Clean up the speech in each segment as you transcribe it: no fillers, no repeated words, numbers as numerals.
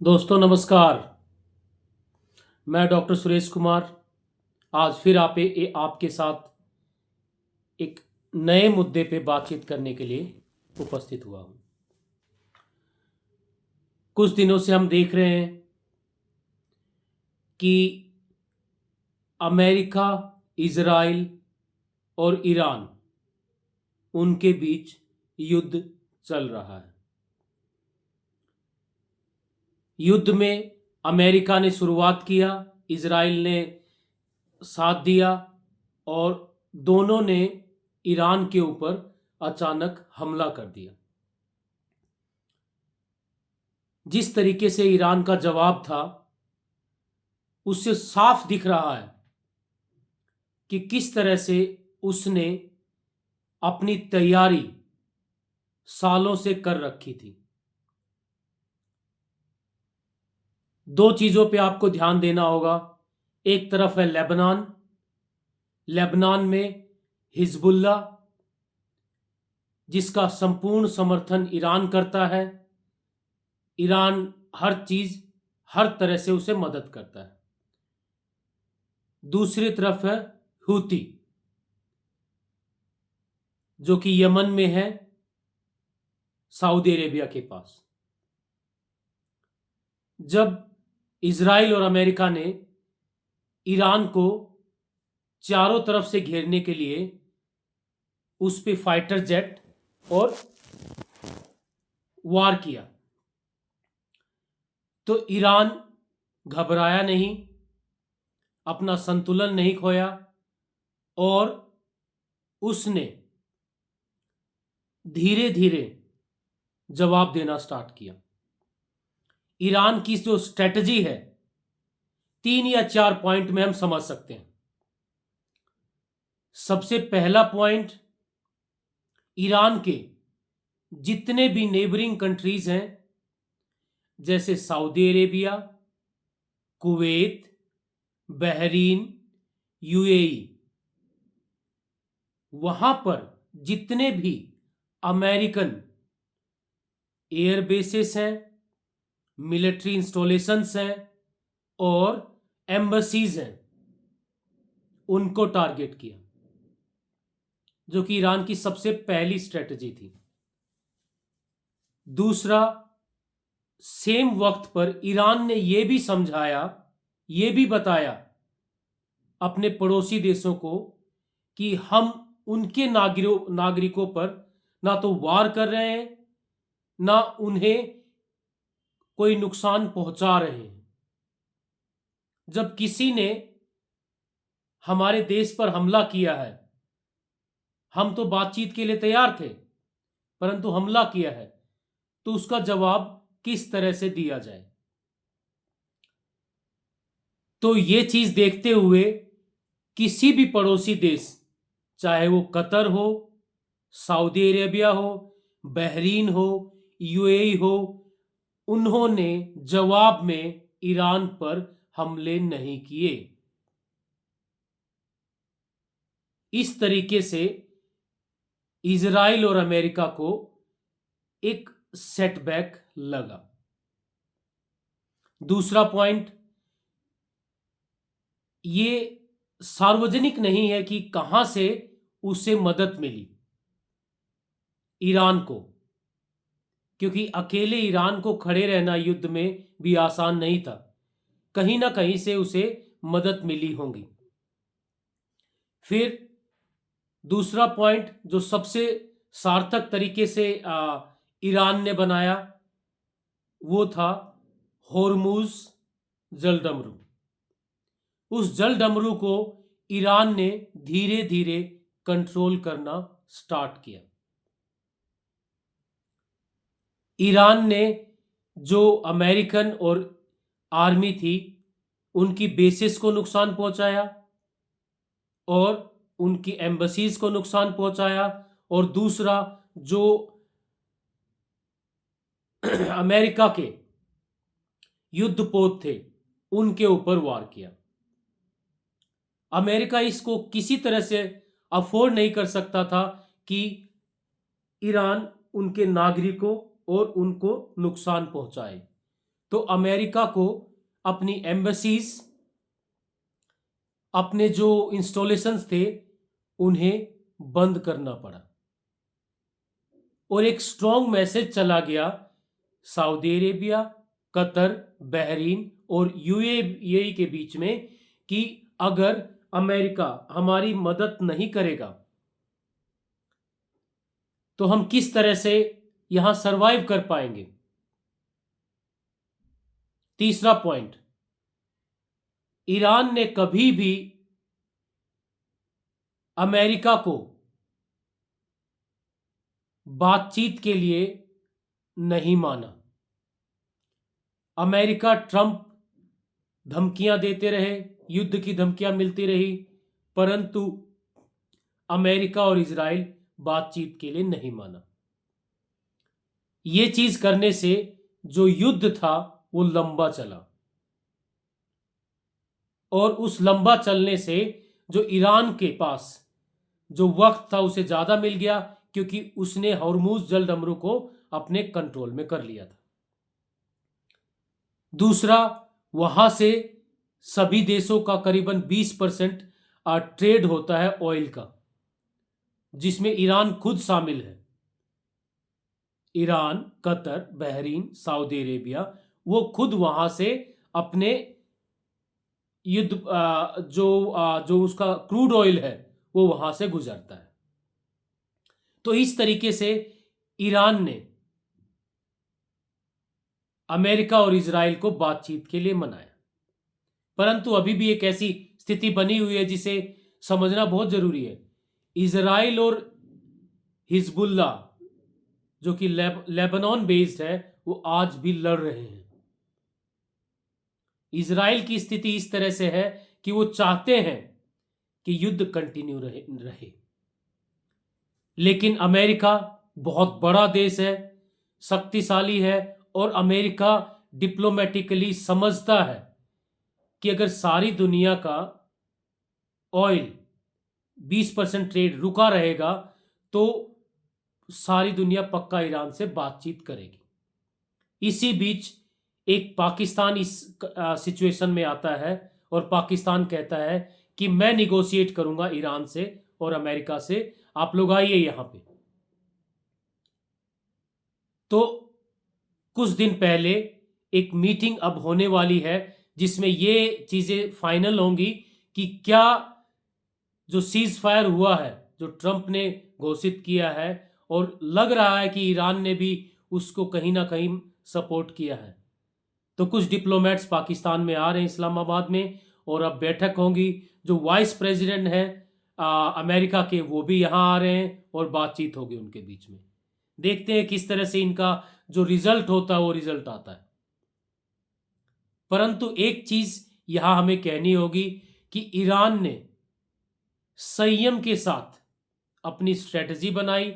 दोस्तों नमस्कार। मैं डॉक्टर सुरेश कुमार आज फिर आपके साथ एक नए मुद्दे पे बातचीत करने के लिए उपस्थित हुआ हूँ। कुछ दिनों से हम देख रहे हैं कि अमेरिका, इजराइल और ईरान उनके बीच युद्ध चल रहा है। युद्ध में अमेरिका ने शुरुआत किया, इजराइल ने साथ दिया और दोनों ने ईरान के ऊपर अचानक हमला कर दिया। जिस तरीके से ईरान का जवाब था उससे साफ दिख रहा है कि किस तरह से उसने अपनी तैयारी सालों से कर रखी थी। दो चीजों पे आपको ध्यान देना होगा। एक तरफ है लेबनान। लेबनान में हिजबुल्ला, जिसका संपूर्ण समर्थन ईरान करता है। ईरान हर चीज, हर तरह से उसे मदद करता है। दूसरी तरफ है हूती, जो कि यमन में है, सऊदी अरेबिया के पास। जब इजराइल और अमेरिका ने ईरान को चारों तरफ से घेरने के लिए उस पे फाइटर जेट और वार किया, तो ईरान घबराया नहीं, अपना संतुलन नहीं खोया और उसने धीरे धीरे जवाब देना स्टार्ट किया। ईरान की जो स्ट्रेटजी है, 3 या 4 पॉइंट में हम समझ सकते हैं। सबसे पहला पॉइंट, ईरान के जितने भी नेबरिंग कंट्रीज हैं, जैसे Saudi Arabia, Kuwait, Bahrain, UAE, वहां पर जितने भी अमेरिकन एयर बेसेस हैं, मिलिट्री इंस्टॉलेशंस हैं और एम्बसीज हैं, उनको टारगेट किया, जो कि ईरान की सबसे पहली स्ट्रेटजी थी। दूसरा, सेम वक्त पर ईरान ने यह भी समझाया, यह भी बताया अपने पड़ोसी देशों को कि हम उनके नागरिकों पर ना तो वार कर रहे हैं, ना उन्हें कोई नुकसान पहुंचा रहे हैं। जब किसी ने हमारे देश पर हमला किया है, हम तो बातचीत के लिए तैयार थे, परंतु हमला किया है तो उसका जवाब किस तरह से दिया जाए। तो ये चीज देखते हुए किसी भी पड़ोसी देश, चाहे वो कतर हो, सऊदी अरेबिया हो, बहरीन हो, यूएई हो, उन्होंने जवाब में ईरान पर हमले नहीं किए। इस तरीके से इजराइल और अमेरिका को एक सेटबैक लगा। दूसरा पॉइंट, ये सार्वजनिक नहीं है कि कहां से उसे मदद मिली ईरान को, क्योंकि अकेले ईरान को खड़े रहना युद्ध में भी आसान नहीं था। कहीं ना कहीं से उसे मदद मिली होगी। फिर दूसरा पॉइंट जो सबसे सार्थक तरीके से ईरान ने बनाया, वो था होर्मुज जलडमरू। उस जलडमरू को ईरान ने धीरे धीरे कंट्रोल करना स्टार्ट किया। ईरान ने जो अमेरिकन और आर्मी थी, उनकी बेसिस को नुकसान पहुंचाया और उनकी एम्बसीज को नुकसान पहुंचाया, और दूसरा जो अमेरिका के युद्धपोत थे उनके ऊपर वार किया। अमेरिका इसको किसी तरह से अफोर्ड नहीं कर सकता था कि ईरान उनके नागरिकों और उनको नुकसान पहुंचाए। तो अमेरिका को अपनी एम्बेसीज, अपने जो इंस्टॉलेशंस थे, उन्हें बंद करना पड़ा और एक स्ट्रॉन्ग मैसेज चला गया सऊदी अरेबिया, कतर, बहरीन और यूएई के बीच में कि अगर अमेरिका हमारी मदद नहीं करेगा तो हम किस तरह से यहां सरवाइव कर पाएंगे। तीसरा पॉइंट, ईरान ने कभी भी अमेरिका को बातचीत के लिए नहीं माना। अमेरिका, ट्रंप धमकियां देते रहे, युद्ध की धमकियां मिलती रही, परंतु अमेरिका और इजराइल बातचीत के लिए नहीं माना। यह चीज करने से जो युद्ध था वो लंबा चला और उस लंबा चलने से जो ईरान के पास जो वक्त था उसे ज्यादा मिल गया, क्योंकि उसने हॉर्मुज जलडमरू को अपने कंट्रोल में कर लिया था। दूसरा, वहां से सभी देशों का करीबन 20% ट्रेड होता है ऑयल का, जिसमें ईरान खुद शामिल है। Iran, Qatar, Bahrain, Saudi Arabia, वो खुद वहां से अपने युद्ध जो उसका क्रूड ऑयल है वो वहां से गुजरता है। तो इस तरीके से ईरान ने अमेरिका और इजराइल को बातचीत के लिए मनाया, परंतु अभी भी एक ऐसी स्थिति बनी हुई है जिसे समझना बहुत जरूरी है। इजराइल और हिजबुल्ला जो कि लेबनान बेस्ड है, वो आज भी लड़ रहे हैं। इजराइल की स्थिति इस तरह से है कि वो चाहते हैं कि युद्ध कंटिन्यू रहे, लेकिन अमेरिका बहुत बड़ा देश है, शक्तिशाली है, और अमेरिका डिप्लोमेटिकली समझता है कि अगर सारी दुनिया का ऑयल 20% ट्रेड रुका रहेगा तो सारी दुनिया पक्का ईरान से बातचीत करेगी। इसी बीच एक पाकिस्तान इस सिचुएशन में आता है और पाकिस्तान कहता है कि मैं निगोशिएट करूंगा ईरान से और अमेरिका से, आप लोग आइए यहां पे। तो कुछ दिन पहले एक मीटिंग अब होने वाली है जिसमें ये चीजें फाइनल होंगी कि क्या जो सीज फायर हुआ है, जो ट्रंप ने घोषित किया है, और लग रहा है कि ईरान ने भी उसको कहीं ना कहीं सपोर्ट किया है। तो कुछ डिप्लोमेट्स पाकिस्तान में आ रहे हैं, इस्लामाबाद में, और अब बैठक होगी। जो वाइस प्रेसिडेंट है अमेरिका के, वो भी यहाँ आ रहे हैं और बातचीत होगी उनके बीच में। देखते हैं किस तरह से इनका जो रिजल्ट होता है वो रिजल्ट आता है। परंतु एक चीज यहां हमें कहनी होगी कि ईरान ने संयम के साथ अपनी स्ट्रेटजी बनाई,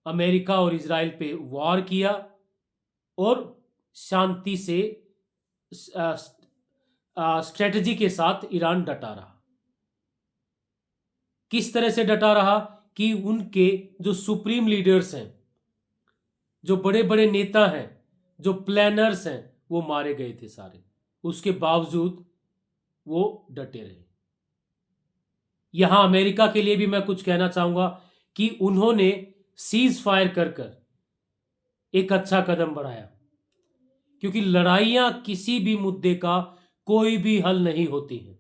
अमेरिका और इजराइल पे वार किया और शांति से स्ट्रेटजी के साथ ईरान डटा रहा। किस तरह से डटा रहा कि उनके जो सुप्रीम लीडर्स हैं, जो बड़े बड़े नेता हैं, जो प्लानर्स हैं, वो मारे गए थे सारे। उसके बावजूद वो डटे रहे। यहां अमेरिका के लिए भी मैं कुछ कहना चाहूंगा कि उन्होंने सीज फायर कर कर एक अच्छा कदम बढ़ाया, क्योंकि लड़ाइयां किसी भी मुद्दे का कोई भी हल नहीं होती हैं।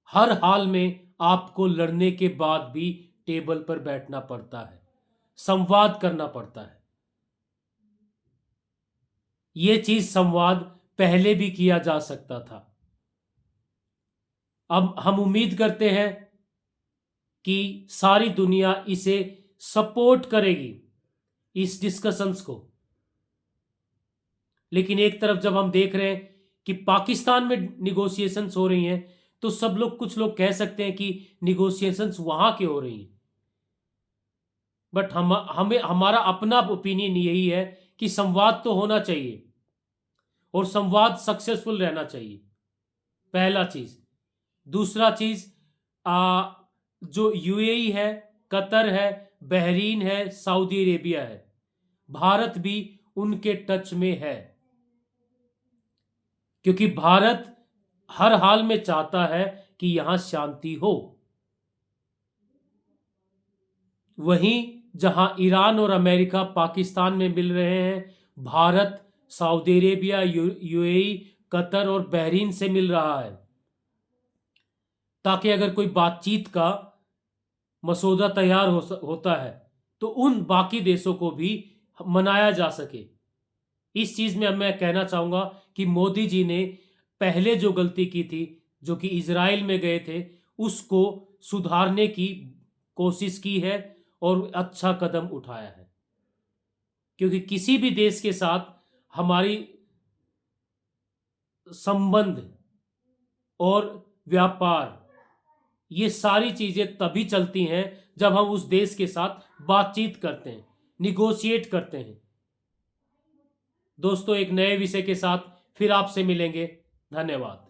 हर हाल में आपको लड़ने के बाद भी टेबल पर बैठना पड़ता है, संवाद करना पड़ता है। यह चीज संवाद पहले भी किया जा सकता था। अब हम उम्मीद करते हैं कि सारी दुनिया इसे सपोर्ट करेगी, इस डिस्कशंस को। लेकिन एक तरफ जब हम देख रहे हैं कि पाकिस्तान में निगोशिएशंस हो रही हैं, तो सब लोग, कुछ लोग कह सकते हैं कि निगोशिएशंस वहां के हो रही हैं, बट हमें हमारा अपना ओपिनियन यही है कि संवाद तो होना चाहिए और संवाद सक्सेसफुल रहना चाहिए, पहला चीज। दूसरा चीज, जो यूएई है, कतर है, बहरीन है, सऊदी अरेबिया है, भारत भी उनके टच में है, क्योंकि भारत हर हाल में चाहता है कि यहां शांति हो। वहीं जहां ईरान और अमेरिका पाकिस्तान में मिल रहे हैं, Bharat Saudi Arabia, UAE, Qatar और बहरीन से मिल रहा है, ताकि अगर कोई बातचीत का मसौदा तैयार होता है तो उन बाकी देशों को भी मनाया जा सके। इस चीज में अब मैं कहना चाहूंगा कि मोदी जी ने पहले जो गलती की थी, जो कि इजराइल में गए थे, उसको सुधारने की कोशिश की है और अच्छा कदम उठाया है। क्योंकि किसी भी देश के साथ हमारी संबंध और व्यापार, ये सारी चीजें तभी चलती हैं जब हम उस देश के साथ बातचीत करते हैं, निगोशिएट करते हैं। दोस्तों, एक नए विषय के साथ फिर आपसे मिलेंगे। धन्यवाद।